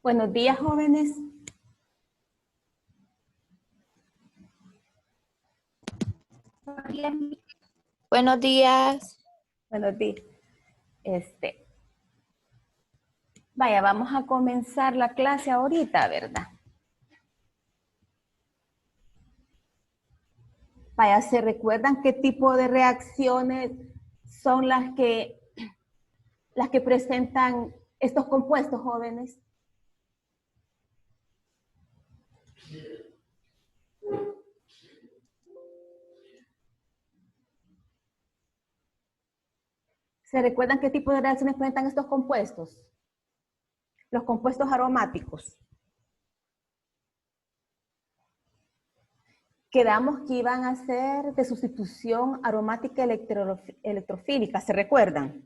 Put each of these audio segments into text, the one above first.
Buenos días, jóvenes. Buenos días. Buenos días. Vaya, vamos a comenzar la clase ahorita, ¿verdad? Vaya, ¿se recuerdan qué tipo de reacciones son las que presentan estos compuestos, jóvenes? ¿Se recuerdan qué tipo de reacciones presentan estos compuestos? Los compuestos aromáticos. Quedamos que iban a ser de sustitución aromática electrofílica, ¿se recuerdan?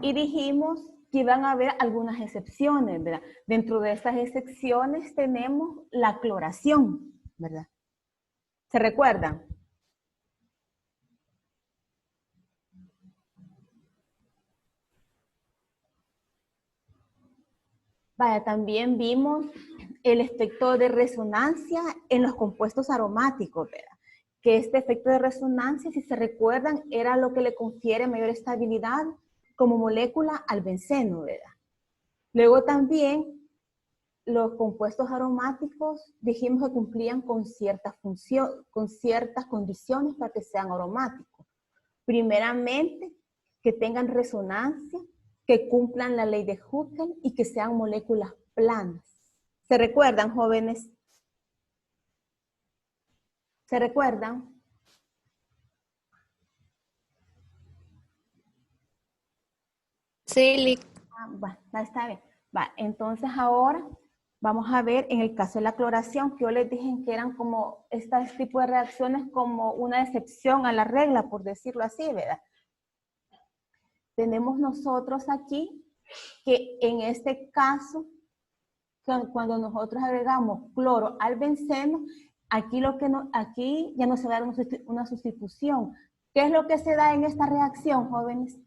Y dijimos que iban a haber algunas excepciones, ¿verdad? Dentro de estas excepciones tenemos la cloración, ¿verdad? ¿Se recuerdan? Vaya, también vimos el efecto de resonancia en los compuestos aromáticos, ¿verdad? Que este efecto de resonancia, si se recuerdan, era lo que le confiere mayor estabilidad como molécula al benceno, ¿verdad? Luego también los compuestos aromáticos dijimos que cumplían con ciertas condiciones para que sean aromáticos. Primeramente, que tengan resonancia, que cumplan la ley de Huckel y que sean moléculas planas. ¿Se recuerdan, jóvenes? ¿Se recuerdan? Sí, Lick. Está bien. Va, entonces ahora vamos a ver en el caso de la cloración, que yo les dije que eran como este tipo de reacciones como una excepción a la regla, por decirlo así, ¿verdad? Tenemos nosotros aquí que en este caso, cuando nosotros agregamos cloro al benceno, aquí ya no se da una sustitución. ¿Qué es lo que se da en esta reacción, jóvenes?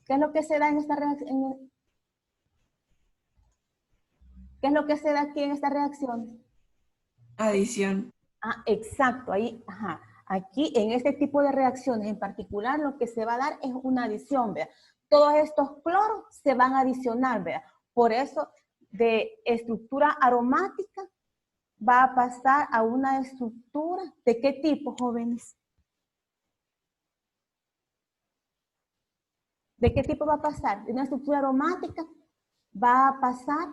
¿Qué es lo que se da en esta reacción? ¿Qué es lo que se da aquí en esta reacción? Adición. Ah, exacto, ahí, ajá. Aquí en este tipo de reacciones en particular lo que se va a dar es una adición, ¿verdad? Todos estos cloros se van a adicionar, ¿verdad? Por eso de estructura aromática va a pasar a una estructura ¿de qué tipo, jóvenes? ¿De qué tipo va a pasar? De una estructura aromática va a pasar.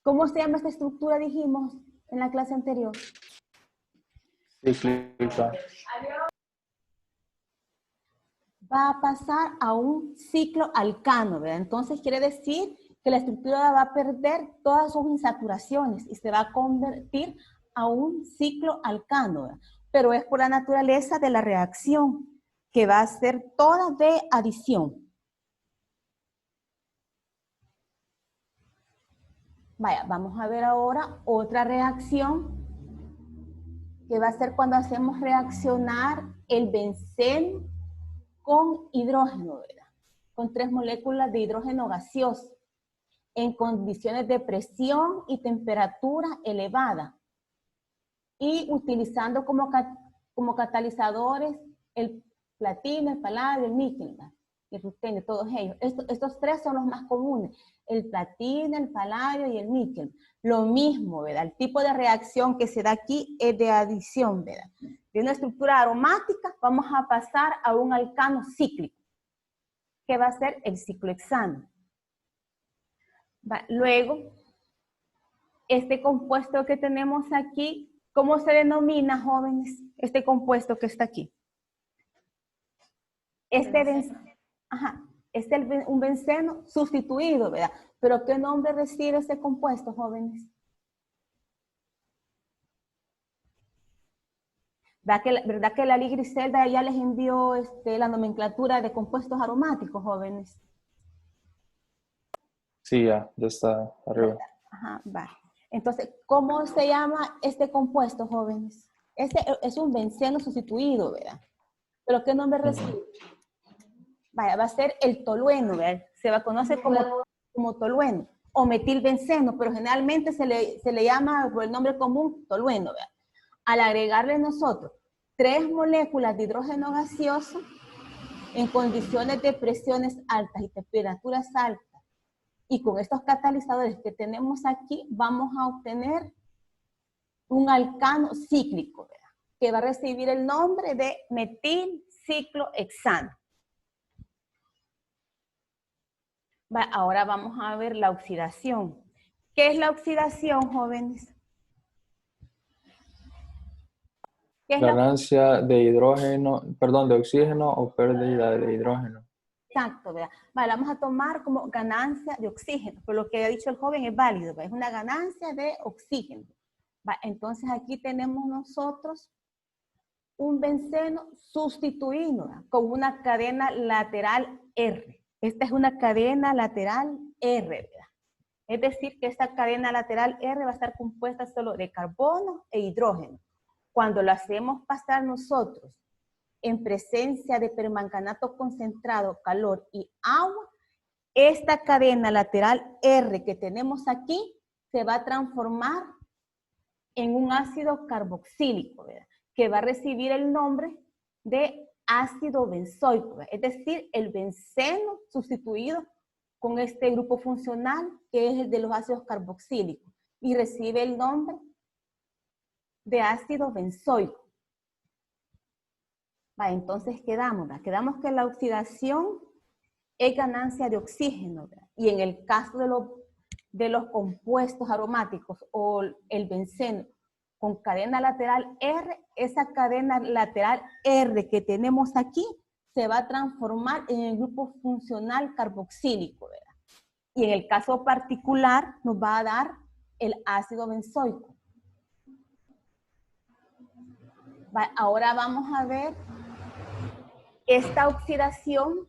¿Cómo se llama esta estructura, dijimos en la clase anterior? Cíclica. Va a pasar a un ciclo alcano, ¿verdad? Entonces quiere decir que la estructura va a perder todas sus insaturaciones y se va a convertir a un ciclo alcano, ¿verdad? Pero es por la naturaleza de la reacción, que va a ser toda de adición. Vaya, vamos a ver ahora otra reacción que va a ser cuando hacemos reaccionar el benceno con hidrógeno, ¿verdad? Con 3 moléculas de hidrógeno gaseoso en condiciones de presión y temperatura elevada y utilizando como catalizadores el platino, el paladio, el níquel, ¿verdad? El rutenio, todos ellos. Estos 3 son los más comunes, el platino, el paladio y el níquel. Lo mismo, ¿verdad? El tipo de reacción que se da aquí es de adición, ¿verdad? De una estructura aromática vamos a pasar a un alcano cíclico, que va a ser el ciclohexano. Luego, este compuesto que tenemos aquí, ¿cómo se denomina, jóvenes? Este compuesto que está aquí. Un benceno sustituido, ¿verdad? Pero ¿qué nombre recibe este compuesto, jóvenes? ¿Verdad que la Lee Griselda ya les envió la nomenclatura de compuestos aromáticos, jóvenes? Sí, ya está arriba. Ajá, va. Entonces, ¿cómo se llama este compuesto, jóvenes? Este es un benceno sustituido, ¿verdad? ¿Pero qué nombre recibe? Vaya, va a ser el tolueno, ¿verdad? Se va a conocer como tolueno o metilbenceno, pero generalmente se le llama por el nombre común tolueno, ¿verdad? Al agregarle nosotros 3 moléculas de hidrógeno gaseoso en condiciones de presiones altas y temperaturas altas, y con estos catalizadores que tenemos aquí, vamos a obtener un alcano cíclico, ¿verdad? Que va a recibir el nombre de metilciclohexano. Ahora vamos a ver la oxidación. ¿Qué es la oxidación, jóvenes? Ganancia de hidrógeno, perdón, de oxígeno o pérdida de hidrógeno. Exacto, ¿verdad? Vale, vamos a tomar como ganancia de oxígeno, pero lo que ha dicho el joven es válido, ¿verdad? Es una ganancia de oxígeno. Entonces aquí tenemos nosotros un benceno sustituido, ¿verdad? Con una cadena lateral R. Esta es una cadena lateral R, ¿verdad? Es decir, que esta cadena lateral R va a estar compuesta solo de carbono e hidrógeno. Cuando lo hacemos pasar nosotros en presencia de permanganato concentrado, calor y agua, esta cadena lateral R que tenemos aquí se va a transformar en un ácido carboxílico, ¿verdad? Que va a recibir el nombre de ácido benzoico, ¿verdad? Es decir, el benceno sustituido con este grupo funcional que es el de los ácidos carboxílicos y recibe el nombre de ácido benzoico. Entonces quedamos que la oxidación es ganancia de oxígeno, ¿verdad? Y en el caso de los compuestos aromáticos o el benceno con cadena lateral R, esa cadena lateral R que tenemos aquí se va a transformar en el grupo funcional carboxílico, ¿verdad? Y en el caso particular nos va a dar el ácido benzoico. Ahora vamos a ver esta oxidación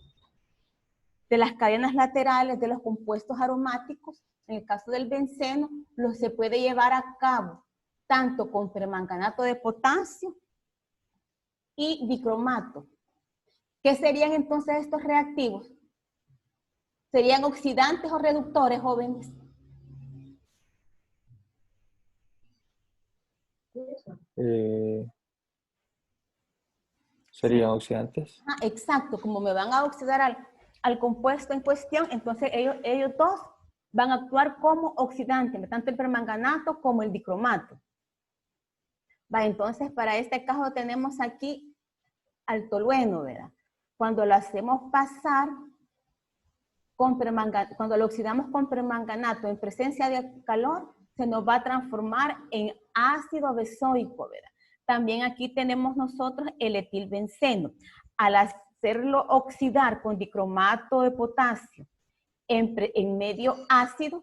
de las cadenas laterales de los compuestos aromáticos. En el caso del benceno, se puede llevar a cabo tanto con permanganato de potasio y dicromato. ¿Qué serían entonces estos reactivos? ¿Serían oxidantes o reductores, jóvenes? ¿Serían oxidantes? Exacto, como me van a oxidar al compuesto en cuestión, entonces ellos dos van a actuar como oxidantes, tanto el permanganato como el dicromato. Entonces para este caso tenemos aquí al tolueno, ¿verdad? Cuando lo hacemos pasar cuando lo oxidamos con permanganato en presencia de calor, se nos va a transformar en ácido benzoico, ¿verdad? También aquí tenemos nosotros el etilbenceno. Al hacerlo oxidar con dicromato de potasio en medio ácido,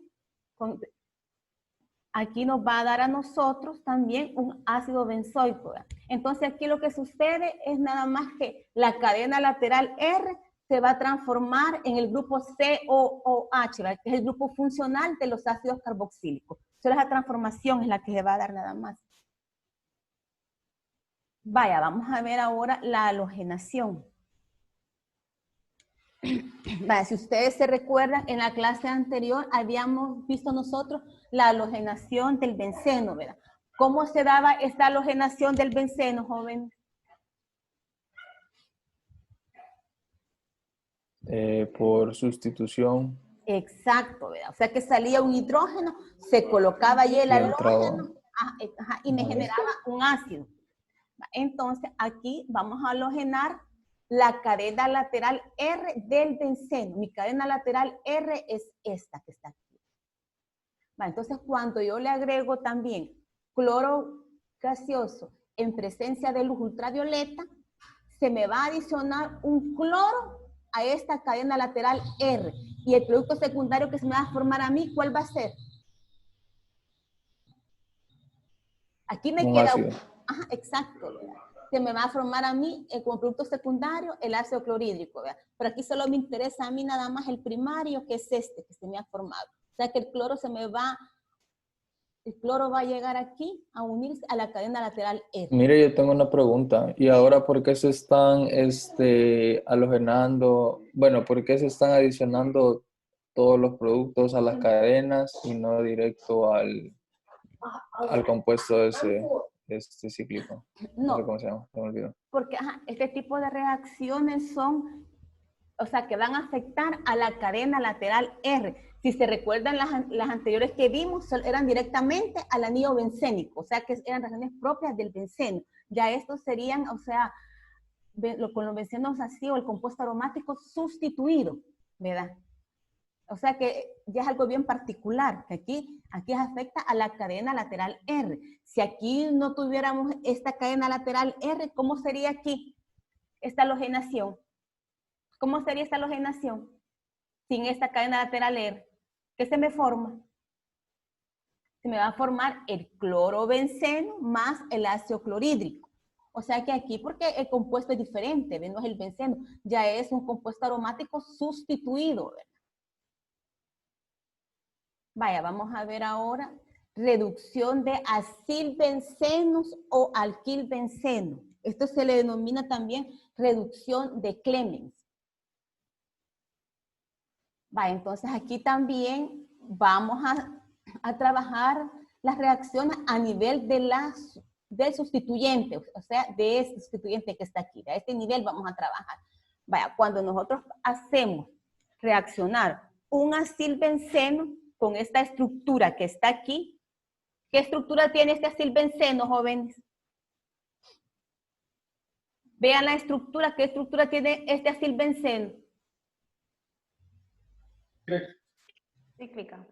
aquí nos va a dar a nosotros también un ácido benzoico, ¿verdad? Entonces aquí lo que sucede es nada más que la cadena lateral R se va a transformar en el grupo COOH, ¿verdad? Que es el grupo funcional de los ácidos carboxílicos. Solo esa transformación es la que se va a dar nada más. Vaya, vamos a ver ahora la halogenación. Vaya, si ustedes se recuerdan, en la clase anterior habíamos visto nosotros la halogenación del benceno, ¿verdad? ¿Cómo se daba esta halogenación del benceno, joven? Por sustitución Exacto, ¿verdad? O sea que salía un hidrógeno, se colocaba ahí el y entraba. halógeno y me generaba un ácido. Entonces, aquí vamos a halogenar la cadena lateral R del benceno. Mi cadena lateral R es esta que está aquí. Entonces, cuando yo le agrego también cloro gaseoso en presencia de luz ultravioleta, se me va a adicionar un cloro a esta cadena lateral R. Y el producto secundario que se me va a formar a mí, ¿cuál va a ser? Aquí me queda ácido. Ajá, exacto, ¿verdad? Se me va a formar a mí como producto secundario el ácido clorhídrico, ¿verdad? Pero aquí solo me interesa a mí nada más el primario, que es este que se me ha formado. O sea que el cloro va a llegar aquí a unirse a la cadena lateral R. Mire, yo tengo una pregunta. ¿Y ahora por qué se están halogenando? Bueno, ¿por qué se están adicionando todos los productos a las cadenas y no directo al compuesto ese cíclico? No sé No, cómo se llama, se me olvidó. porque este tipo de reacciones son, o sea, que van a afectar a la cadena lateral R. Si se recuerdan las anteriores que vimos, eran directamente al anillo bencénico, o sea, que eran reacciones propias del benceno. Ya estos serían, o sea, con los bencenos así o el compuesto aromático sustituido, ¿verdad? O sea que ya es algo bien particular, que aquí afecta a la cadena lateral R. Si aquí no tuviéramos esta cadena lateral R, ¿cómo sería aquí esta halogenación? ¿Cómo sería esta halogenación sin esta cadena lateral R? ¿Qué se me forma? Se me va a formar el clorobenceno más el ácido clorhídrico. O sea que aquí, porque el compuesto es diferente, no es el benceno, ya es un compuesto aromático sustituido, ¿verdad? Vaya, vamos a ver ahora reducción de acilbencenos o alquilbenceno. Esto se le denomina también reducción de Clemens. Vaya, entonces aquí también vamos a trabajar las reacciones a nivel del sustituyente, o sea, de este sustituyente que está aquí. A este nivel vamos a trabajar. Vaya, cuando nosotros hacemos reaccionar un acilbenceno con esta estructura que está aquí, ¿qué estructura tiene este acilbenceno, jóvenes? Vean la estructura, ¿qué estructura tiene este acilbenceno? Cíclica.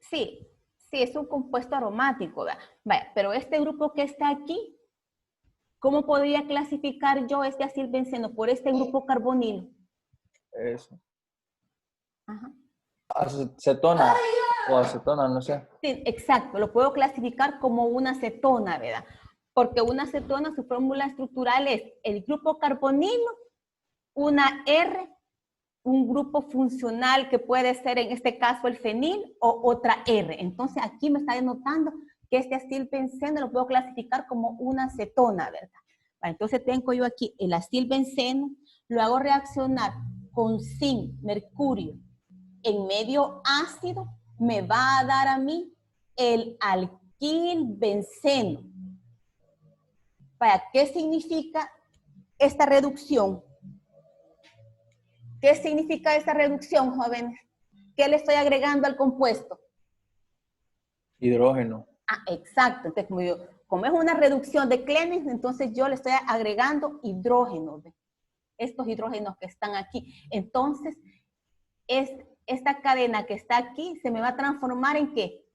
Sí, sí, es un compuesto aromático, ¿verdad? Vaya, pero este grupo que está aquí, ¿cómo podría clasificar yo este acilbenceno por este grupo carbonilo? Eso. Ajá. Acetona o acetona, no sé. Sí, exacto, lo puedo clasificar como una acetona, ¿verdad? Porque una acetona, su fórmula estructural es el grupo carbonilo, una R, un grupo funcional que puede ser en este caso el fenil o otra R. Entonces aquí me está denotando que este acilbenceno lo puedo clasificar como una acetona, ¿verdad? Vale, entonces tengo yo aquí el acilbenceno, lo hago reaccionar con zinc, mercurio, en medio ácido, me va a dar a mí el alquilbenceno. Vaya, ¿qué significa esta reducción? ¿Qué significa esta reducción, jóvenes? ¿Qué le estoy agregando al compuesto? Hidrógeno. Exacto. Entonces, como es una reducción de Clemens, entonces yo le estoy agregando hidrógenos. Estos hidrógenos que están aquí. Entonces, esta cadena que está aquí se me va a transformar ¿en qué?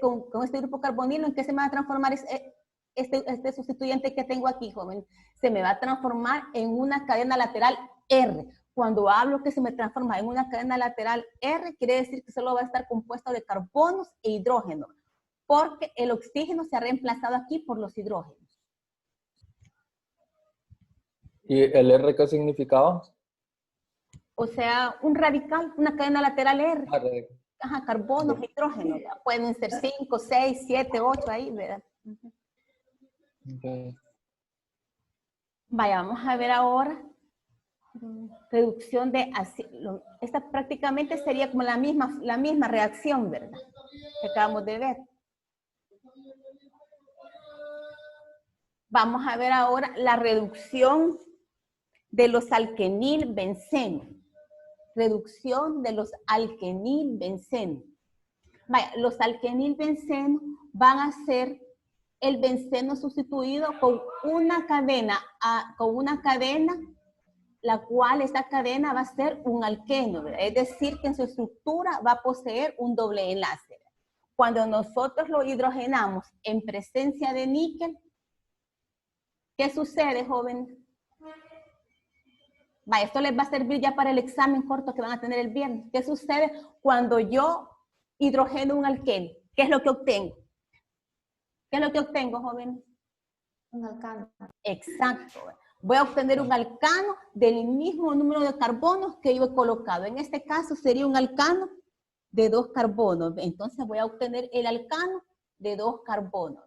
Con este grupo carbonilo, ¿en qué se me va a transformar este sustituyente que tengo aquí, joven? Se me va a transformar en una cadena lateral R. Cuando hablo que se me transforma en una cadena lateral R, quiere decir que solo va a estar compuesto de carbonos e hidrógenos, porque el oxígeno se ha reemplazado aquí por los hidrógenos. ¿Y el R qué significaba? O sea, un radical, una cadena lateral R. Ah, radical. Ajá, carbono, hidrógeno. ¿Verdad? Pueden ser 5, 6, 7, 8 ahí, ¿verdad? Okay. Vaya, vamos a ver ahora reducción de ácido. Esta prácticamente sería como la misma reacción, ¿verdad? Que acabamos de ver. Vamos a ver ahora la reducción de los alquenilbencenos. Reducción de los alquenilbencenos. Vaya, los alquenilbencenos van a ser el benceno sustituido con una cadena, la cual esta cadena va a ser un alqueno, ¿verdad? Es decir, que en su estructura va a poseer un doble enlace. Cuando nosotros lo hidrogenamos en presencia de níquel, ¿qué sucede, jóvenes? Va, esto les va a servir ya para el examen corto que van a tener el viernes. ¿Qué sucede cuando yo hidrogeno un alqueno? ¿Qué es lo que obtengo? ¿Qué es lo que obtengo, jóvenes? Un alcano. Exacto. Voy a obtener un alcano del mismo número de carbonos que yo he colocado. En este caso sería un alcano de 2 carbonos. Entonces voy a obtener el alcano de 2 carbonos.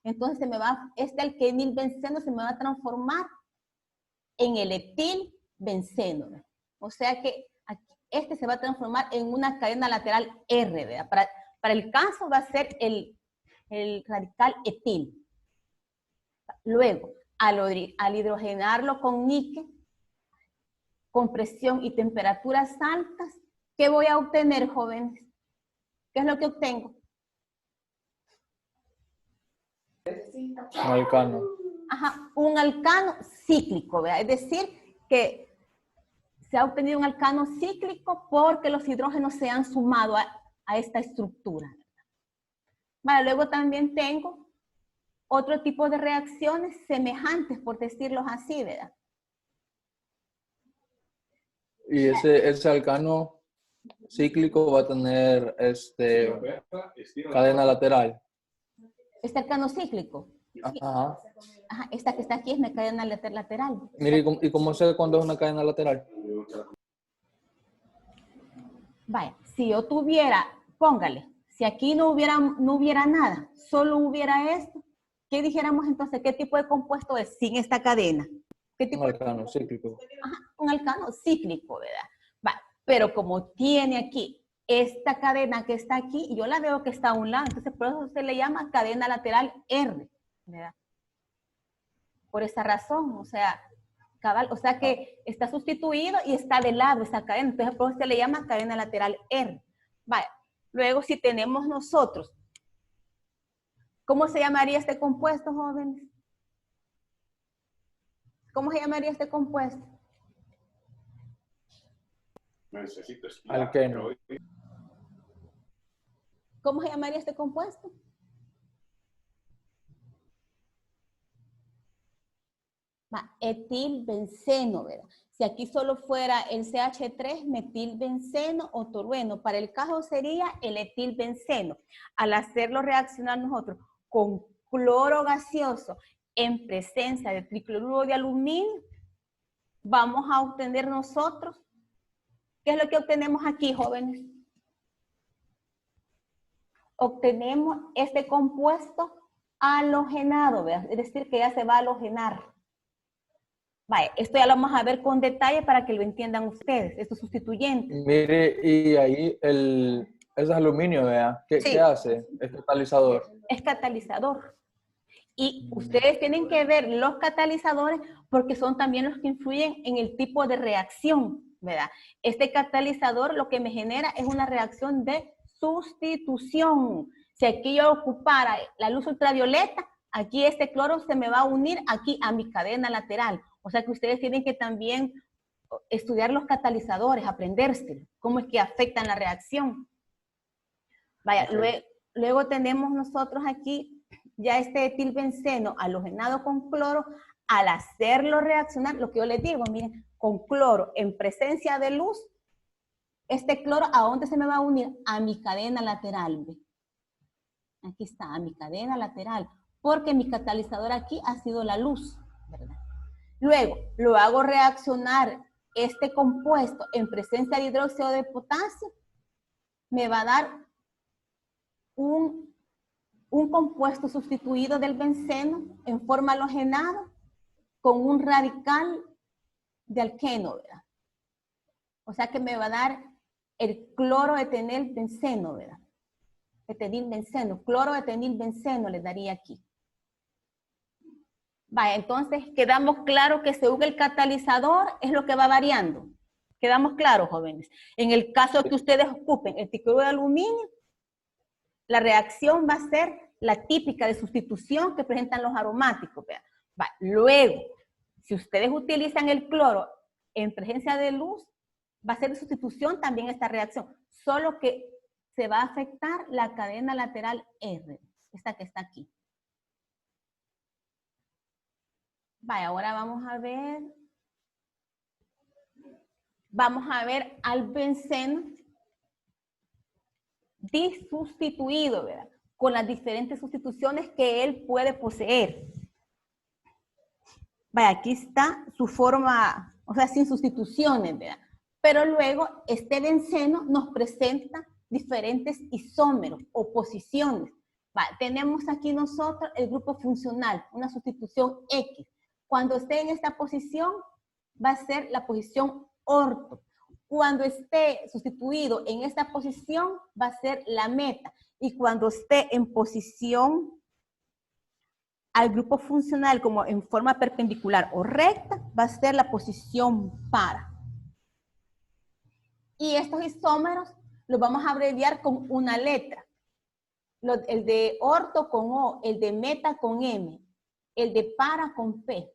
Entonces este alquenilbenceno se me va a transformar en el etilbenceno. O sea que este se va a transformar en una cadena lateral R, ¿verdad? Para el caso va a ser el radical etil. Luego, al hidrogenarlo con níquel, con presión y temperaturas altas, ¿qué voy a obtener, jóvenes? ¿Qué es lo que obtengo? Un alcano. Ajá, un alcano cíclico, ¿verdad? Es decir, que se ha obtenido un alcano cíclico porque los hidrógenos se han sumado a esta estructura. Vale, luego también tengo otro tipo de reacciones semejantes, por decirlo así, ¿verdad? Y ese alcano cíclico va a tener cadena lateral. Este alcano cíclico. Ajá. Ajá, esta que está aquí es una cadena lateral. Mire, ¿y cómo sé cuándo es una cadena lateral? Vaya, si yo tuviera, póngale, si aquí no hubiera nada, solo hubiera esto, ¿qué dijéramos entonces? ¿Qué tipo de compuesto es sin esta cadena? ¿Qué tipo Un alcano cíclico. Ajá, un alcano cíclico, ¿verdad? Va, pero como tiene aquí esta cadena que está aquí, yo la veo que está a un lado, entonces por eso se le llama cadena lateral R, ¿verdad? Por esa razón, o sea, cabal, o sea que está sustituido y está de lado esa cadena, entonces por eso se le llama cadena lateral R. Vaya, luego si tenemos nosotros, ¿cómo se llamaría este compuesto, jóvenes? ¿Cómo se llamaría este compuesto? Alqueno. ¿Cómo se llamaría este compuesto? Etilbenceno, ¿verdad? Si aquí solo fuera el CH3, metilbenceno o tolueno, para el caso sería el etilbenceno. Al hacerlo reaccionar nosotros con cloro gaseoso en presencia de tricloruro de aluminio, vamos a obtener nosotros, ¿qué es lo que obtenemos aquí, jóvenes? Obtenemos este compuesto halogenado, ¿verdad? Es decir, que ya se va a halogenar. Vale, esto ya lo vamos a ver con detalle para que lo entiendan ustedes, estos sustituyentes. Mire, y ahí ese aluminio, ¿verdad? Sí. ¿Qué hace? Es catalizador. Es catalizador. Y ustedes tienen que ver los catalizadores porque son también los que influyen en el tipo de reacción, ¿verdad? Este catalizador lo que me genera es una reacción de sustitución. Si aquí yo ocupara la luz ultravioleta, aquí este cloro se me va a unir aquí a mi cadena lateral. O sea que ustedes tienen que también estudiar los catalizadores, aprenderse cómo es que afectan la reacción. Vaya, okay. Luego tenemos nosotros aquí ya este etilbenceno halogenado con cloro. Al hacerlo reaccionar, lo que yo les digo, miren, con cloro en presencia de luz, este cloro, ¿a dónde se me va a unir? A mi cadena lateral. ¿Ve? Aquí está, a mi cadena lateral, porque mi catalizador aquí ha sido la luz, ¿verdad? Luego, lo hago reaccionar este compuesto en presencia de hidróxido de potasio, me va a dar un compuesto sustituido del benceno en forma halogenada con un radical de alqueno, ¿verdad? O sea que me va a dar el cloroetenilbenceno, ¿verdad? Etenilbenceno, cloroetenilbenceno le daría aquí. Vaya, entonces quedamos claros que según el catalizador es lo que va variando. Quedamos claros, jóvenes. En el caso que ustedes ocupen el ticloruro de aluminio, la reacción va a ser la típica de sustitución que presentan los aromáticos. ¿Verdad? Vaya, luego, si ustedes utilizan el cloro en presencia de luz, va a ser de sustitución también esta reacción, solo que se va a afectar la cadena lateral R, esta que está aquí. Vaya, ahora vamos a ver al benceno disustituido, ¿verdad? Con las diferentes sustituciones que él puede poseer. Vaya, aquí está su forma, o sea, sin sustituciones, ¿verdad? Pero luego este benceno nos presenta diferentes isómeros o posiciones. Vale, tenemos aquí nosotros el grupo funcional, una sustitución X. Cuando esté en esta posición, va a ser la posición orto. Cuando esté sustituido en esta posición, va a ser la meta. Y cuando esté en posición al grupo funcional como en forma perpendicular o recta, va a ser la posición para. Y estos isómeros los vamos a abreviar con una letra. El de orto con O, el de meta con M, el de para con P.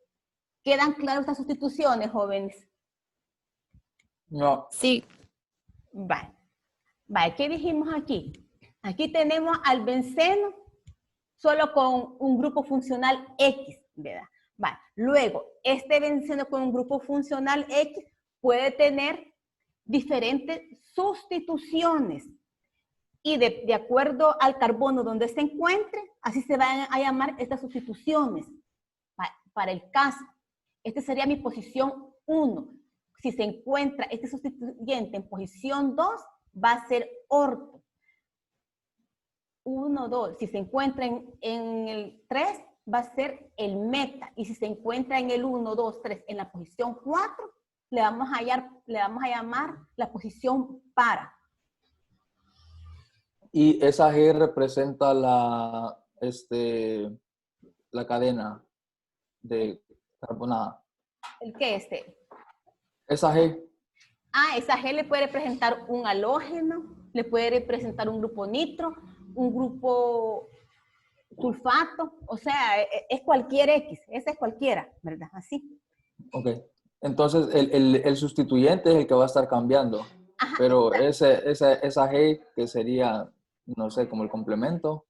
¿Quedan claras estas sustituciones, jóvenes? No. Sí. Vale. Vale, ¿qué dijimos aquí? Aquí tenemos al benceno solo con un grupo funcional X, ¿verdad? Vale. Luego, este benceno con un grupo funcional X puede tener diferentes sustituciones. Y de acuerdo al carbono donde se encuentre, así se van a llamar estas sustituciones. Para el caso, esta sería mi posición 1. Si se encuentra este sustituyente en posición 2, va a ser orto. 1, 2. Si se encuentra en el 3, va a ser el meta. Y si se encuentra en el 1, 2, 3, en la posición 4, le vamos a llamar la posición para. Y esa G representa la cadena de carbonada. ¿El qué es? Esa G. Esa G le puede representar un halógeno, le puede representar un grupo nitro, un grupo sulfato, o sea, es cualquier X, esa es cualquiera, ¿verdad? Así. Ok. Entonces, el sustituyente es el que va a estar cambiando. Ajá, pero esa G, que sería, no sé, como el complemento.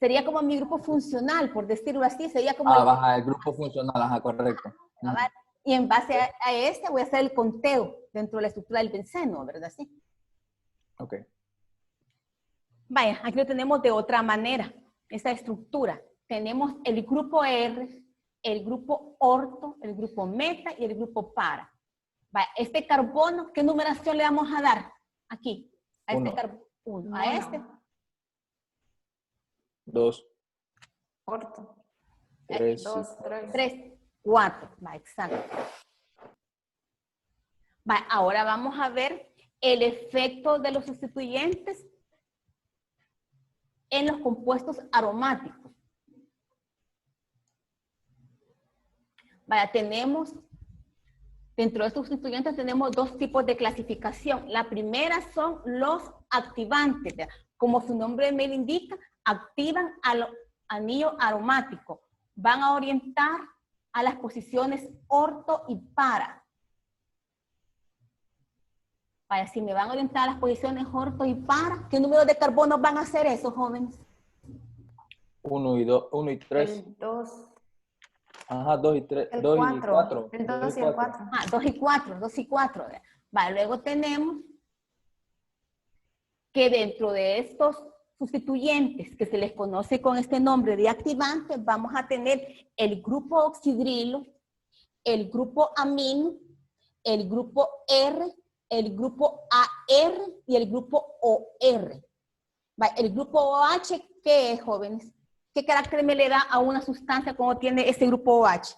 Sería como mi grupo funcional, por decirlo así, sería como Baja el grupo funcional, ajá, correcto. Y en base a este voy a hacer el conteo dentro de la estructura del benceno, ¿verdad? Sí. Ok. Vaya, aquí lo tenemos de otra manera, esta estructura. Tenemos el grupo R, el grupo orto, el grupo meta y el grupo para. Vaya, este carbono, ¿qué numeración le vamos a dar? Aquí, a este carbono. 1. A este. 2. Orto. 3. 2, 3. 3, 4. Va, exacto. Va, ahora vamos a ver el efecto de los sustituyentes en los compuestos aromáticos. Vaya, dentro de estos sustituyentes tenemos dos tipos de clasificación. La primera son los activantes. Como su nombre me lo indica, activan al anillo aromático. Van a orientar a las posiciones orto y para. Vaya, si me van a orientar a las posiciones orto y para, ¿qué número de carbonos van a ser esos, jóvenes? 1 y 3. El 2. Ajá, 2 y 3. El 2 y 4. 4. El 2 y el 4. 2 y 4, 2 y 4. Vale, luego tenemos que dentro de estos sustituyentes que se les conoce con este nombre de activantes, vamos a tener el grupo oxidrilo el grupo amino, el grupo R, el grupo AR y el grupo OR. El grupo OH, ¿qué es, jóvenes? ¿Qué carácter me le da a una sustancia cuando tiene ese grupo OH?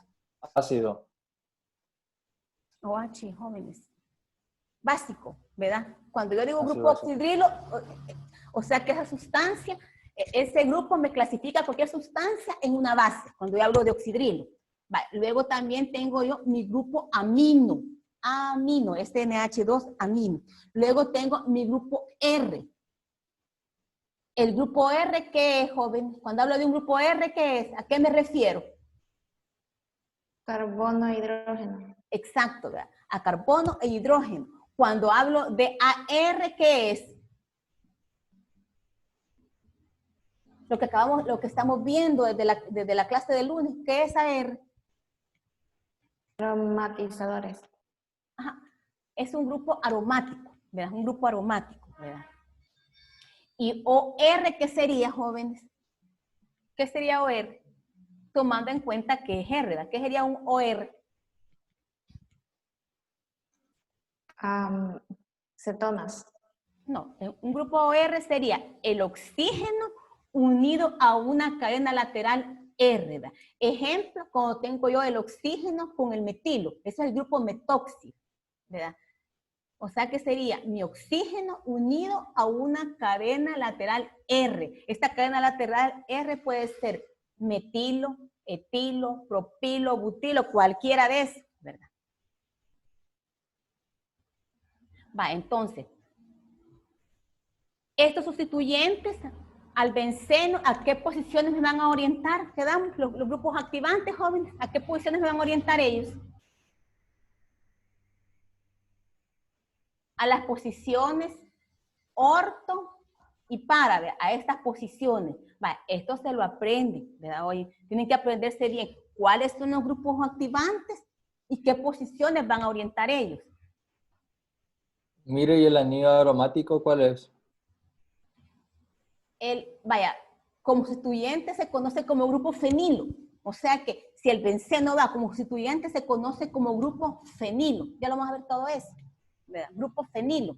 Ácido. OH, jóvenes. Básico, ¿verdad? Cuando yo digo Ácido grupo básico. oxidrilo, o sea que esa sustancia, ese grupo me clasifica cualquier sustancia en una base, cuando yo hablo de oxidrilo. Luego también tengo yo mi grupo amino, este NH2 amino. Luego tengo mi grupo R. El grupo R, ¿qué es, joven? Cuando hablo de un grupo R, ¿qué es? ¿A qué me refiero? Carbono e hidrógeno. Exacto, ¿verdad? A carbono e hidrógeno. Cuando hablo de AR, ¿qué es? Lo que estamos viendo desde la clase de lunes, ¿qué es AR? Aromatizadores. Ajá. Es un grupo aromático, ¿verdad? Un grupo aromático, ¿verdad? ¿Y OR qué sería, jóvenes? ¿Qué sería OR? Tomando en cuenta que es R, ¿verdad? ¿Qué sería un OR? Cetonas. No, un grupo OR sería el oxígeno unido a una cadena lateral R, ¿verdad? Ejemplo, cuando tengo yo el oxígeno con el metilo, ese es el grupo metóxido, ¿verdad? O sea que sería mi oxígeno unido a una cadena lateral R. Esta cadena lateral R puede ser metilo, etilo, propilo, butilo, cualquiera de esos, ¿verdad? Entonces, estos sustituyentes al benceno, ¿a qué posiciones me van a orientar? Quedamos los grupos activantes, jóvenes, ¿a qué posiciones me van a orientar ellos? A las posiciones orto y para, a estas posiciones. Esto se lo aprenden, ¿verdad? Hoy tienen que aprenderse bien cuáles son los grupos activantes y qué posiciones van a orientar ellos. Mire, ¿y el anillo aromático cuál es? Como sustituyente se conoce como grupo fenilo. O sea que si el benceno va como sustituyente se conoce como grupo fenilo. Ya lo vamos a ver todo eso, ¿verdad? Grupo fenilo.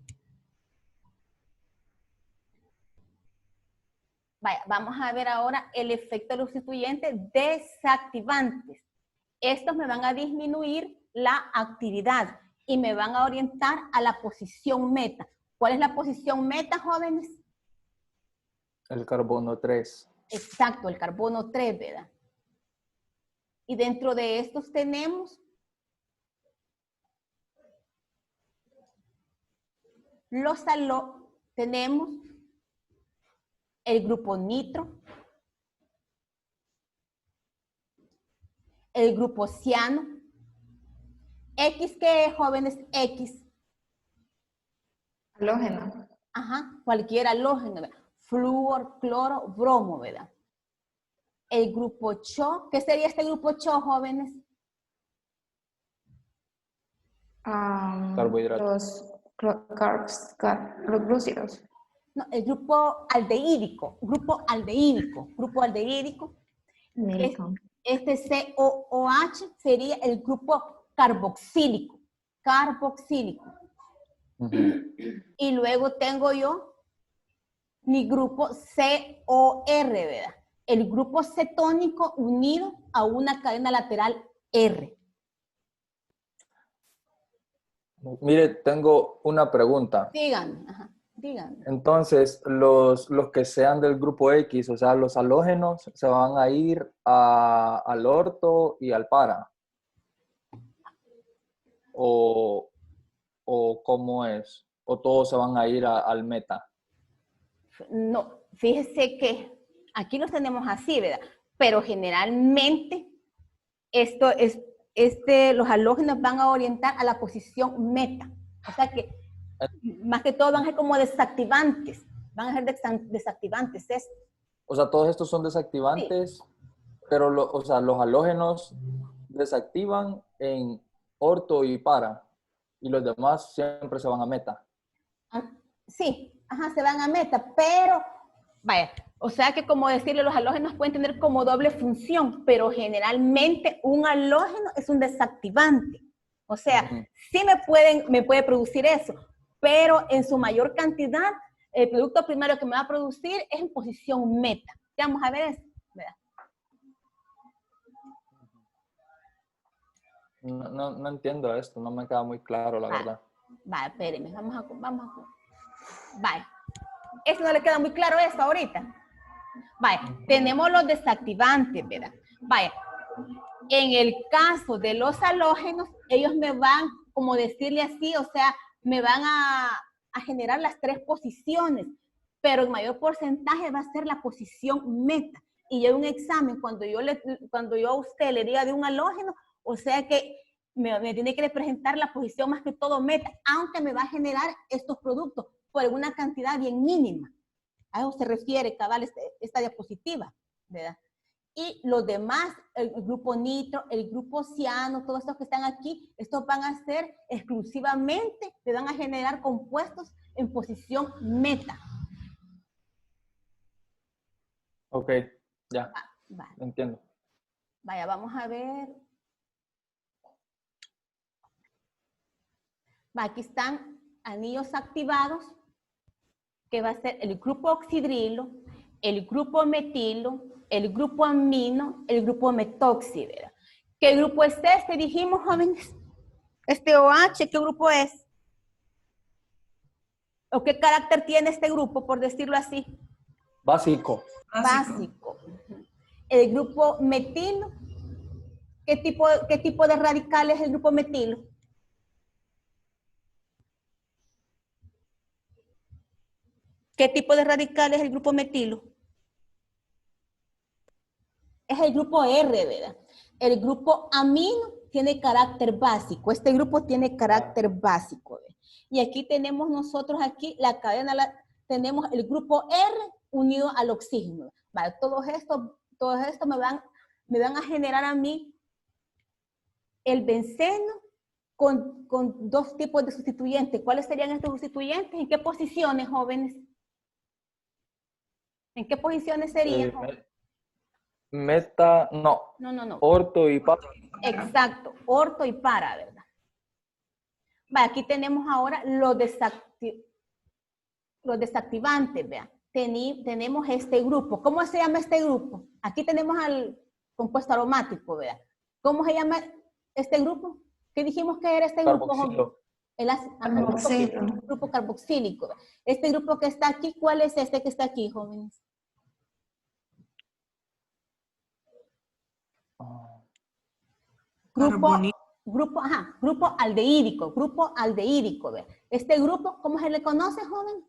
Vamos a ver ahora el efecto de los sustituyentes desactivantes. Estos me van a disminuir la actividad y me van a orientar a la posición meta. ¿Cuál es la posición meta, jóvenes? El carbono 3. Exacto, el carbono 3, ¿verdad? Y dentro de estos tenemos tenemos el grupo nitro, el grupo ciano. X, ¿qué es, jóvenes? X. Halógeno. Ajá, cualquier halógeno, ¿verdad? Flúor, cloro, bromo, ¿verdad? El grupo CHO, ¿qué sería este grupo CHO, jóvenes? Los glúcidos. No, el grupo aldehídico. Este COOH sería el grupo carboxílico. Y luego tengo yo mi grupo COR, ¿verdad? El grupo cetónico unido a una cadena lateral R. Mire, tengo una pregunta. Díganme, díganme. Entonces, los que sean del grupo X, o sea, los halógenos, se van a ir al orto y al para. ¿O cómo es? ¿O todos se van a ir al meta? No, fíjese que aquí los tenemos así, ¿verdad? Pero generalmente los halógenos van a orientar a la posición meta. O sea que más que todo van a ser como desactivantes. Van a ser desactivantes. O sea, todos estos son desactivantes, sí. Pero o sea, los halógenos desactivan en orto y para. Y los demás siempre se van a meta. Sí, se van a meta, pero O sea que, como decirle, los halógenos pueden tener como doble función, pero generalmente un halógeno es un desactivante. O sea, sí me puede producir eso, pero en su mayor cantidad, el producto primario que me va a producir es en posición meta. Vamos a ver eso, ¿verdad? No entiendo esto, no me queda muy claro, la verdad. Vale, espérenme, vamos a... Vale. ¿Eso no le queda muy claro eso ahorita? Vale, tenemos los desactivantes, ¿verdad? Vale, en el caso de los halógenos, ellos me van, como decirle así, o sea, me van a generar las 3 posiciones, pero el mayor porcentaje va a ser la posición meta. Y yo en un examen, cuando yo a usted le diga de un halógeno, o sea que me tiene que representar la posición más que todo meta, aunque me va a generar estos productos por una cantidad bien mínima. A eso se refiere, cabal, esta diapositiva, ¿verdad? Y los demás, el grupo nitro, el grupo ciano, todos estos que están aquí, estos van a ser exclusivamente, te van a generar compuestos en posición meta. Ok, ya, entiendo. Vaya, vamos a ver. Aquí están anillos activados, que va a ser el grupo oxidrilo, el grupo metilo, el grupo amino, el grupo metoxi. ¿Qué grupo es este? Dijimos, jóvenes. Este OH, ¿qué grupo es? ¿O qué carácter tiene este grupo, por decirlo así? Básico. Básico. El grupo metilo, ¿qué tipo de radical es el grupo metilo? ¿Qué tipo de radical es el grupo metilo? Es el grupo R, ¿verdad? El grupo amino tiene carácter básico. Este grupo tiene carácter básico, ¿verdad? Y aquí tenemos nosotros aquí la cadena, tenemos el grupo R unido al oxígeno. Vale, todo esto me van a generar a mí el benceno con 2 tipos de sustituyentes. ¿Cuáles serían estos sustituyentes? ¿En qué posiciones, jóvenes? ¿En qué posiciones serían? Meta, no. No. Orto y para. Exacto, orto y para, ¿verdad? Vale, aquí tenemos ahora los desactivantes, vean. Tenemos este grupo. ¿Cómo se llama este grupo? Aquí tenemos al compuesto aromático, ¿verdad? ¿Cómo se llama este grupo? ¿Qué dijimos que era este grupo? Carboxilo. El grupo carboxílico. Este grupo que está aquí, ¿cuál es este que está aquí, jóvenes? Grupo aldehídico, ¿ve? Este grupo, ¿cómo se le conoce, joven?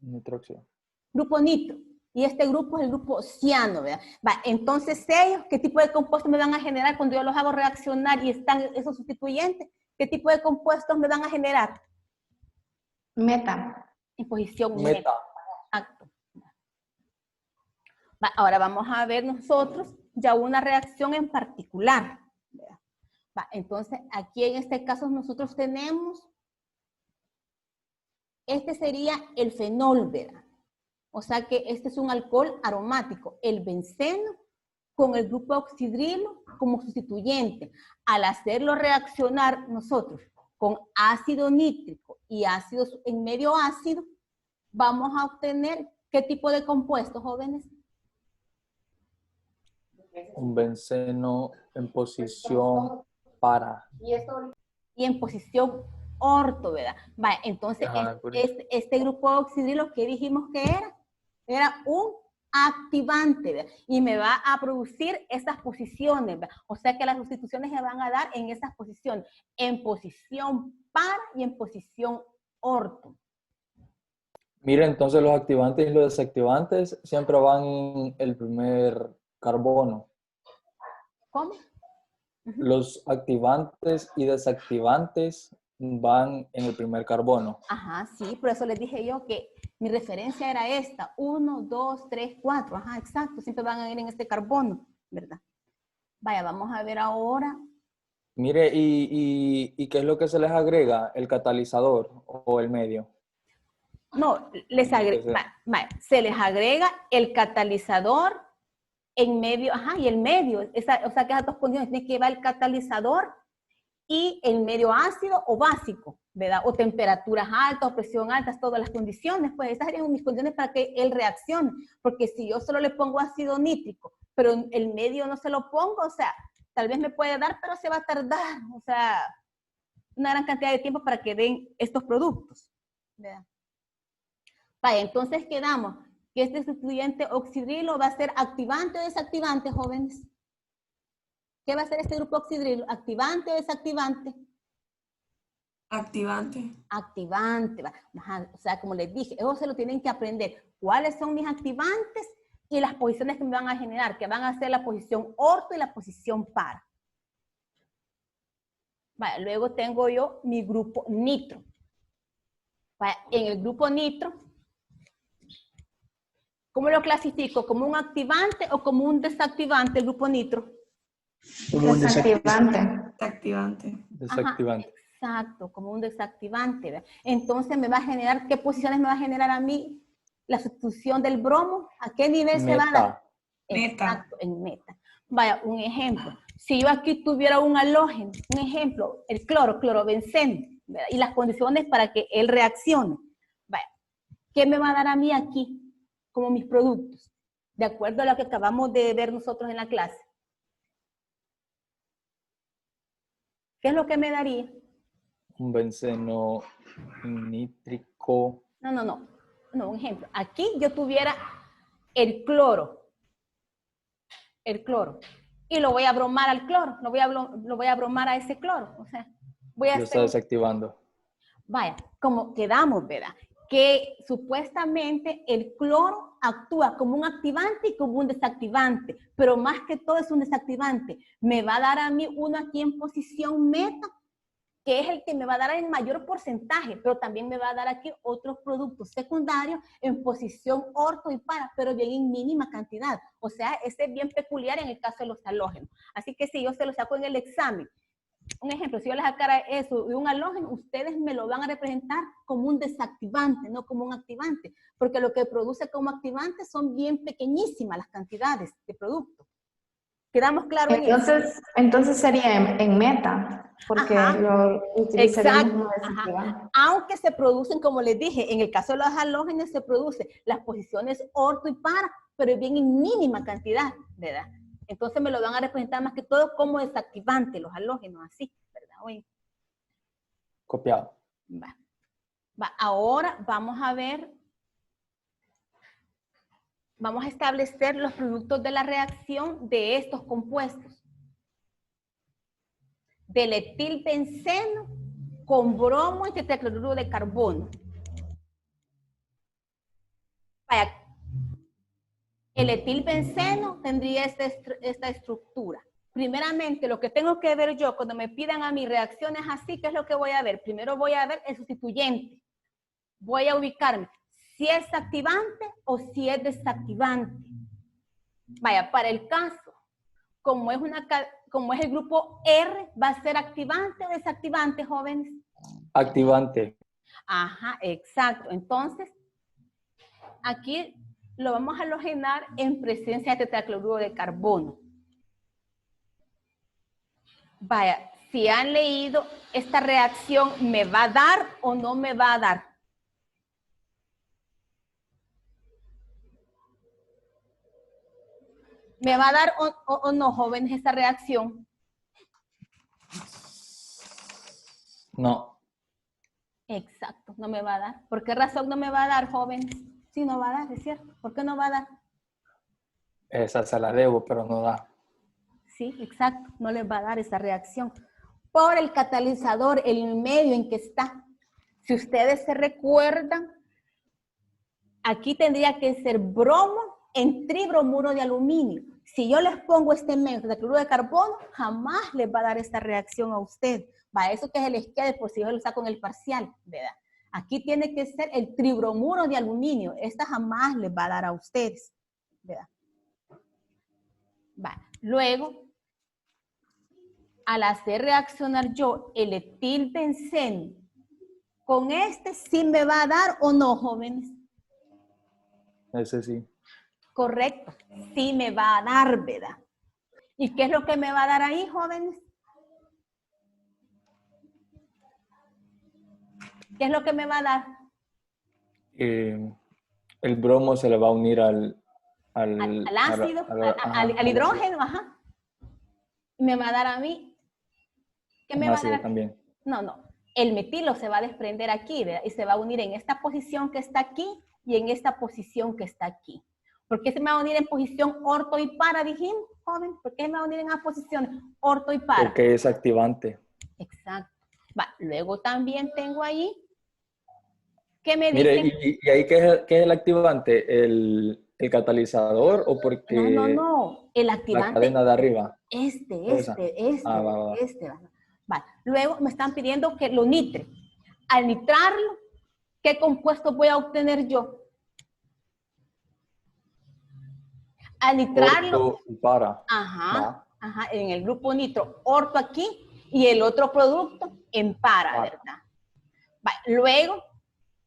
Nitróxido. Grupo nitro. Y este grupo es el grupo ciano, ¿verdad? Entonces ellos, ¿qué tipo de compuestos me van a generar cuando yo los hago reaccionar y están esos sustituyentes? ¿Qué tipo de compuestos me van a generar? Meta. En posición meta. Exacto. Ahora vamos a ver nosotros ya una reacción en particular. Entonces, aquí en este caso nosotros tenemos, este sería el fenol, ¿verdad? O sea que este es un alcohol aromático, el benceno con el grupo oxidrilo como sustituyente. Al hacerlo reaccionar nosotros con ácido nítrico y ácidos en medio ácido, vamos a obtener ¿qué tipo de compuestos, jóvenes? Un benceno en posición para. Y en posición orto, ¿verdad? Vale, entonces este grupo oxidrilo, ¿qué dijimos que era? Era un activante, ¿verdad? Y me va a producir esas posiciones, ¿verdad? O sea que las sustituciones se van a dar en esas posiciones, en posición para y en posición orto. Mira, entonces los activantes y los desactivantes siempre van en el primer carbono. ¿Cómo? Los activantes y desactivantes van en el primer carbono. Ajá, sí, por eso les dije yo que mi referencia era esta, 1, 2, 3, 4, ajá, exacto, siempre van a ir en este carbono, ¿verdad? Vaya, vamos a ver ahora. Mire, ¿y qué es lo que se les agrega? ¿El catalizador o el medio? No, se les agrega el catalizador en medio, ajá, y el medio, o sea que esas dos condiciones tiene que llevar el catalizador y el medio ácido o básico, ¿verdad? O temperaturas altas o presión alta, todas las condiciones, pues esas serían mis condiciones para que él reaccione, porque si yo solo le pongo ácido nítrico, pero el medio no se lo pongo, o sea, tal vez me puede dar, pero se va a tardar, o sea, una gran cantidad de tiempo para que den estos productos, ¿verdad? Vaya, entonces quedamos que este sustituyente oxidrilo va a ser activante o desactivante, jóvenes. ¿Qué va a ser este grupo oxidrilo? ¿Activante o desactivante? Activante. Activante. Ajá, o sea, como les dije, eso se lo tienen que aprender. ¿Cuáles son mis activantes y las posiciones que me van a generar? Que van a ser la posición orto y la posición par. Vale, luego tengo yo mi grupo nitro. Vale, en el grupo nitro, ¿cómo lo clasifico? ¿Como un activante o como un desactivante el grupo nitro? Desactivante. Activante. Desactivante. Ajá, exacto, como un desactivante, ¿verdad? Entonces me va a generar, ¿qué posiciones me va a generar a mí la sustitución del bromo? ¿A qué nivel se va a dar? Meta. Exacto, en meta. Vaya, un ejemplo. Si yo aquí tuviera un halógeno, un ejemplo, el clorobenceno, ¿verdad? Y las condiciones para que él reaccione. Vaya, ¿qué me va a dar a mí aquí como mis productos? De acuerdo a lo que acabamos de ver nosotros en la clase. ¿Qué es lo que me daría? Un benceno nítrico. No, un ejemplo. Aquí yo tuviera el cloro. Y lo voy a bromar al cloro. Lo voy a bromar a ese cloro. O sea, voy a Lo está desactivando. Vaya, como quedamos, ¿verdad? Que supuestamente el cloro actúa como un activante y como un desactivante, pero más que todo es un desactivante. Me va a dar a mí uno aquí en posición meta, que es el que me va a dar el mayor porcentaje, pero también me va a dar aquí otros productos secundarios en posición orto y para, pero bien en mínima cantidad. O sea, ese es bien peculiar en el caso de los halógenos. Así que si yo se lo saco en el examen, un ejemplo, si yo les sacara eso de un halógeno, ustedes me lo van a representar como un desactivante, no como un activante, porque lo que produce como activante son bien pequeñísimas las cantidades de producto. ¿Quedamos claros en eso? Entonces sería en meta, porque Ajá, lo utilizaríamos exacto, como desactivante. Aunque se producen, como les dije, en el caso de los halógenos se producen las posiciones orto y para, pero bien en mínima cantidad, ¿verdad? Entonces me lo van a representar más que todo como desactivante, los halógenos, así, ¿verdad? Oye. Copiado. Ahora vamos a ver, vamos a establecer los productos de la reacción de estos compuestos. Del etilbenceno con bromo y tetracloruro de carbono. Vaya, el etilbenceno tendría esta estructura. Primeramente, lo que tengo que ver yo cuando me pidan a mis reacciones así, ¿qué es lo que voy a ver? Primero voy a ver el sustituyente. Voy a ubicarme si es activante o si es desactivante. Vaya, para el caso, como es el grupo R, ¿va a ser activante o desactivante, jóvenes? Activante. Ajá, exacto. Entonces, aquí lo vamos a halogenar en presencia de tetracloruro de carbono. Vaya, si han leído, esta reacción me va a dar o no me va a dar. ¿Me va a dar o no, jóvenes, esta reacción? No. Exacto, no me va a dar. ¿Por qué razón no me va a dar, jóvenes? Sí, no va a dar, es cierto. ¿Por qué no va a dar? Esa se la debo, pero no da. Sí, exacto, no les va a dar esa reacción. Por el catalizador, el medio en que está. Si ustedes se recuerdan, aquí tendría que ser bromo en tribromuro de aluminio. Si yo les pongo este medio de cloruro de carbono, jamás les va a dar esta reacción a usted. Va, eso que es el esquema, por si yo lo saco en el parcial, ¿verdad? Aquí tiene que ser el tribromuro de aluminio. Esta jamás les va a dar a ustedes, ¿verdad? Va. Luego, al hacer reaccionar yo el etilbenceno Con este sí me va a dar o no, jóvenes. Ese sí. Correcto, sí me va a dar, ¿verdad? ¿Y qué es lo que me va a dar ahí, jóvenes? ¿Qué es lo que me va a dar? El bromo se le va a unir al Al ácido, ajá, al al ácido. hidrógeno, ajá. Me va a dar a mí. ¿Qué me Un va a ácido dar? también. No. El metilo se va a desprender aquí, ¿verdad? Y se va a unir en esta posición que está aquí y en esta posición que está aquí. ¿Por qué se me va a unir en posición orto y para, dijimos, joven? ¿Por qué me va a unir en las posiciones orto y para? Porque es activante. Exacto. Va, luego también tengo ahí que me Mire, dicen... ¿y ahí qué es el activante? ¿El catalizador o porque No. El la activante, cadena de arriba? este. Va. Va. Luego me están pidiendo que lo nitre. Al nitrarlo, ¿qué compuesto voy a obtener yo? Al nitrarlo, Orto y para. ajá, en el grupo nitro, orto aquí y el otro producto en para, ¿verdad? Va. Luego,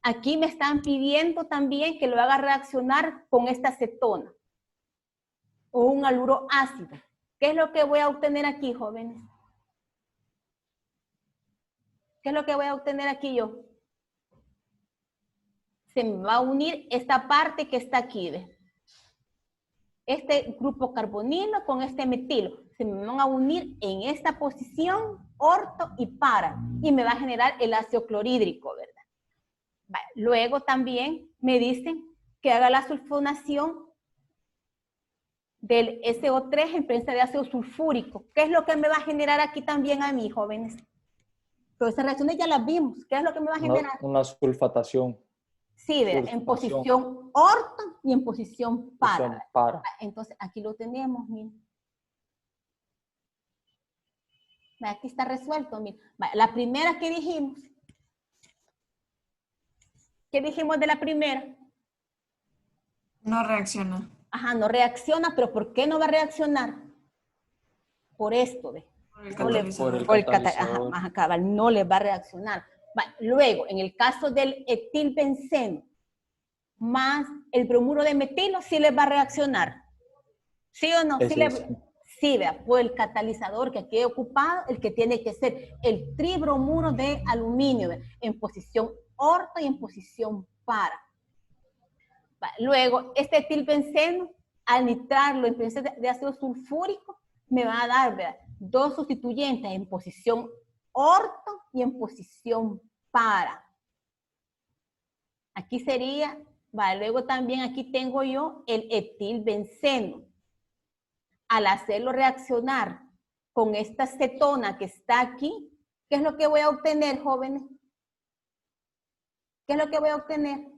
aquí me están pidiendo también que lo haga reaccionar con esta acetona o un haluro ácido. ¿Qué es lo que voy a obtener aquí, jóvenes? ¿Qué es lo que voy a obtener aquí yo? Se me va a unir esta parte que está aquí, ¿ves? Este grupo carbonilo con este metilo. Se me van a unir en esta posición, orto y para. Y me va a generar el ácido clorhídrico, ¿verdad? Vale. Luego también me dicen que haga la sulfonación del SO3 en presencia de ácido sulfúrico. ¿Qué es lo que me va a generar aquí también a mí, jóvenes? Todas esas reacciones ya las vimos. ¿Qué es lo que me va a generar? Una sulfatación. Sí, en posición orto y en posición para. Entonces, aquí lo tenemos, miren. Aquí está resuelto, miren. La primera que dijimos. ¿Qué dijimos de la primera? No reacciona. Ajá, no reacciona, pero ¿por qué no va a reaccionar? Por esto, ¿ves? Por el No le, catalizador. Por el catalizador. cabal, no le va a reaccionar. Luego, en el caso del etilbenceno más el bromuro de metilo, sí les va a reaccionar. ¿Sí o no? Sí, vea, por el catalizador que aquí he ocupado, el que tiene que ser el tribromuro de aluminio, ¿ve? En posición orto y en posición para. Luego, este etilbenceno, al nitrarlo en presencia de ácido sulfúrico, me va a dar, ¿verdad?, dos sustituyentes en posición orto y en posición para. Aquí sería, luego también aquí tengo yo el etilbenceno. Al hacerlo reaccionar con esta cetona que está aquí, ¿qué es lo que voy a obtener, jóvenes? ¿Qué es lo que voy a obtener?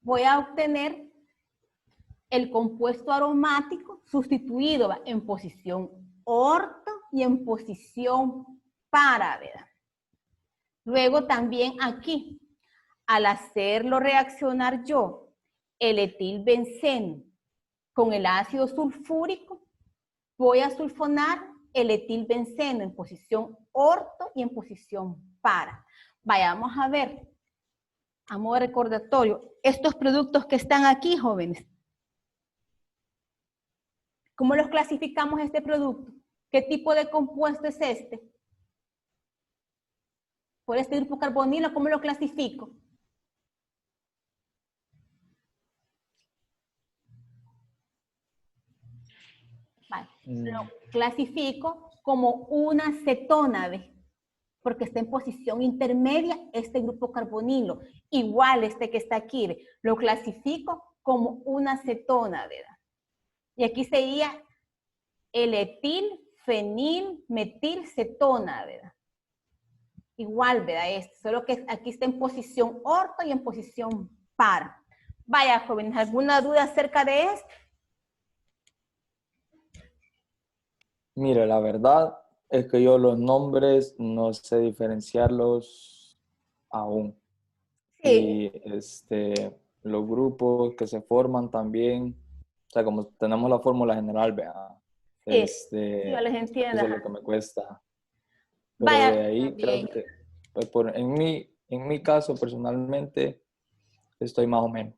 Voy a obtener el compuesto aromático sustituido en posición orto y en posición para, ¿verdad? Luego también aquí, al hacerlo reaccionar yo, el etilbenceno con el ácido sulfúrico, voy a sulfonar el etilbenceno en posición orto y en posición para. Vayamos a ver, a modo de recordatorio, estos productos que están aquí, jóvenes. ¿Cómo los clasificamos este producto? ¿Qué tipo de compuesto es este? Por este grupo carbonilo, ¿cómo lo clasifico? Vale. Lo clasifico como una cetona, ¿ves? Porque está en posición intermedia este grupo carbonilo. Igual este que está aquí, ¿ves? Lo clasifico como una cetona, ¿verdad? Y aquí sería el etil, fenil, metil, cetona, ¿verdad? Igual, ¿verdad? Solo que aquí está en posición orto y en posición para. Vaya, jóvenes, ¿alguna duda acerca de esto? Mire, la verdad es que yo los nombres no sé diferenciarlos aún. Sí. Y los grupos que se forman también sea, como tenemos la fórmula general, vea, Yo les entiendo. eso es lo que me cuesta. Pero Vaya, de ahí creo que, pues, en mi caso, personalmente, estoy más o menos.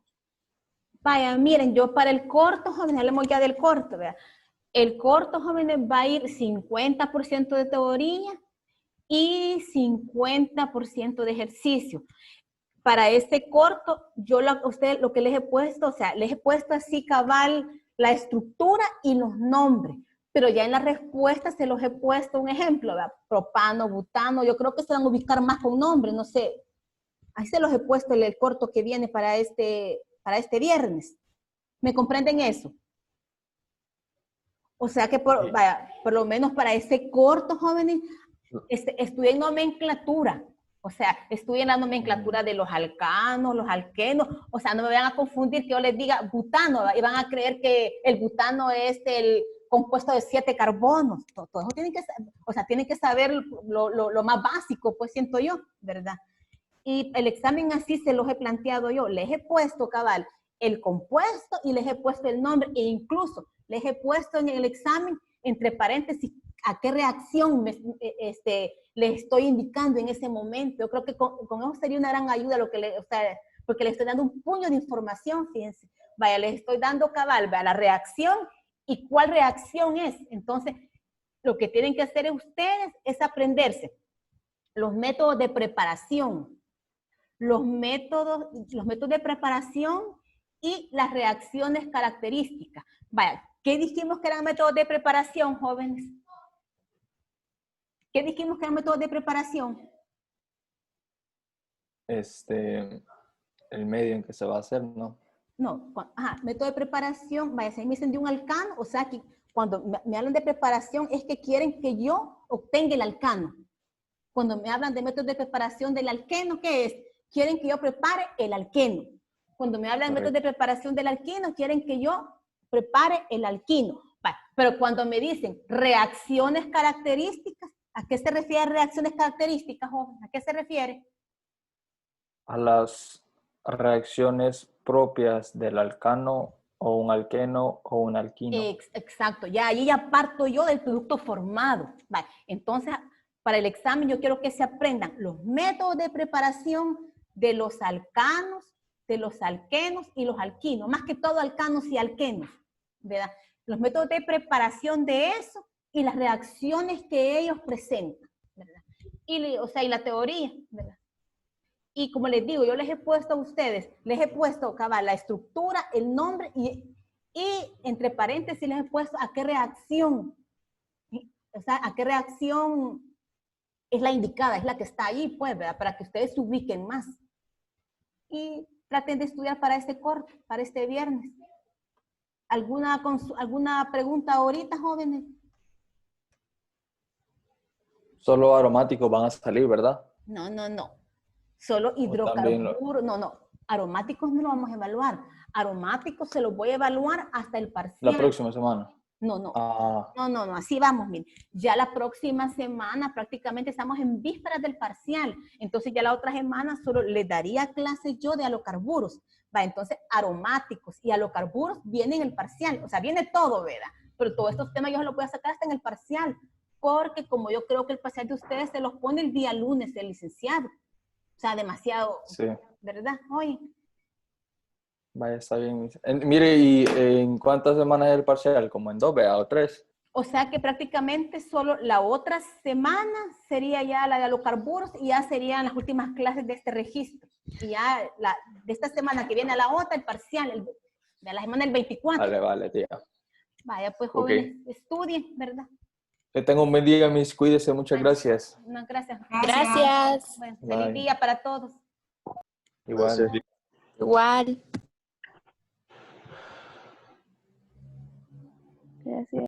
vaya, miren, yo para el corto, jóvenes, hablemos ya del corto, ¿verdad? El corto, jóvenes, va a ir 50% de teoría y 50% de ejercicio. Para este corto, yo a ustedes lo que les he puesto, o sea, les he puesto así cabal la estructura y los nombres, pero ya en la respuesta se los he puesto un ejemplo, ¿verdad? Propano, butano, yo creo que se van a ubicar más con nombres, no sé. Ahí se los he puesto el corto que viene para este viernes. ¿Me comprenden eso? O sea que vaya, por lo menos para ese corto, jóvenes, estudien nomenclatura. O sea, estudien la nomenclatura de los alcanos, los alquenos. O sea, no me vayan a confundir que yo les diga butano y van a creer que el butano es el compuesto de 7 carbonos. Todo eso tienen que, o sea, tienen que saber lo más básico, pues siento yo, ¿verdad? Y el examen así se los he planteado yo. Les he puesto, cabal, el compuesto y les he puesto el nombre e incluso les he puesto en el examen, entre paréntesis, a qué reacción les estoy indicando en ese momento. Yo creo que con eso sería una gran ayuda, o sea, porque le estoy dando un puño de información, fíjense. Vaya, les estoy dando cabal, vaya, la reacción y cuál reacción es. Entonces, lo que tienen que hacer ustedes es aprenderse los métodos de preparación, los métodos de preparación y las reacciones características. Vaya, ¿qué dijimos que eran métodos de preparación, jóvenes? ¿Qué dijimos que eran métodos de preparación? El medio en que se va a hacer, ¿no? No, método de preparación, vaya, si me dicen de un alcano, o sea, que cuando me hablan de preparación es que quieren que yo obtenga el alcano. Cuando me hablan de métodos de preparación del alqueno, ¿qué es? Quieren que yo prepare el alqueno. Cuando me hablan de métodos de preparación del alquino, quieren que yo prepare el alquino. Vale. Pero cuando me dicen reacciones características, ¿a qué se refiere reacciones características, joven? ¿A qué se refiere? A las reacciones propias del alcano o un alqueno o un alquino. Exacto, ya ahí ya parto yo del producto formado. Vale. Entonces, para el examen yo quiero que se aprendan los métodos de preparación de los alcanos, de los alquenos y los alquinos, más que todo alcanos y alquenos, ¿verdad? Los métodos de preparación de eso y las reacciones que ellos presentan, ¿verdad? O sea, y la teoría, ¿verdad? Y como les digo, yo les he puesto a ustedes, les he puesto, cabal, la estructura, el nombre y entre paréntesis les he puesto a qué reacción, o sea, a qué reacción es la indicada, es la que está ahí, pues, ¿verdad? Para que ustedes se ubiquen más. Y traten de estudiar para este corte, para este viernes. ¿Alguna pregunta ahorita, jóvenes? Solo aromáticos van a salir, ¿verdad? No. Solo hidrocarburos. No. Aromáticos no lo vamos a evaluar. Aromáticos se los voy a evaluar hasta el parcial. La próxima semana. No. No, así vamos, miren. Ya la próxima semana prácticamente estamos en vísperas del parcial. Entonces ya la otra semana solo les daría clases yo de halocarburos. Va, entonces aromáticos y halocarburos vienen en el parcial. O sea, viene todo, ¿verdad? Pero todos estos temas yo se los voy a sacar hasta en el parcial. Porque como yo creo que el parcial de ustedes se los pone el día lunes el licenciado. O sea, demasiado, sí. ¿Verdad? Oye. Vaya, está bien. Mire, ¿y en cuántas semanas es el parcial? ¿Como en 2, vea, o 3? O sea que prácticamente solo la otra semana sería ya la de halocarburos y ya serían las últimas clases de este registro. Y ya de esta semana que viene a la otra, el parcial, de la semana del 24. Vale, tía. Vaya, pues jóvenes, estudien, ¿verdad? Que tengan un buen día, mis. Cuídense, muchas gracias. No, gracias. Gracias. Bueno, feliz día para todos. Igual. Igual. Gracias.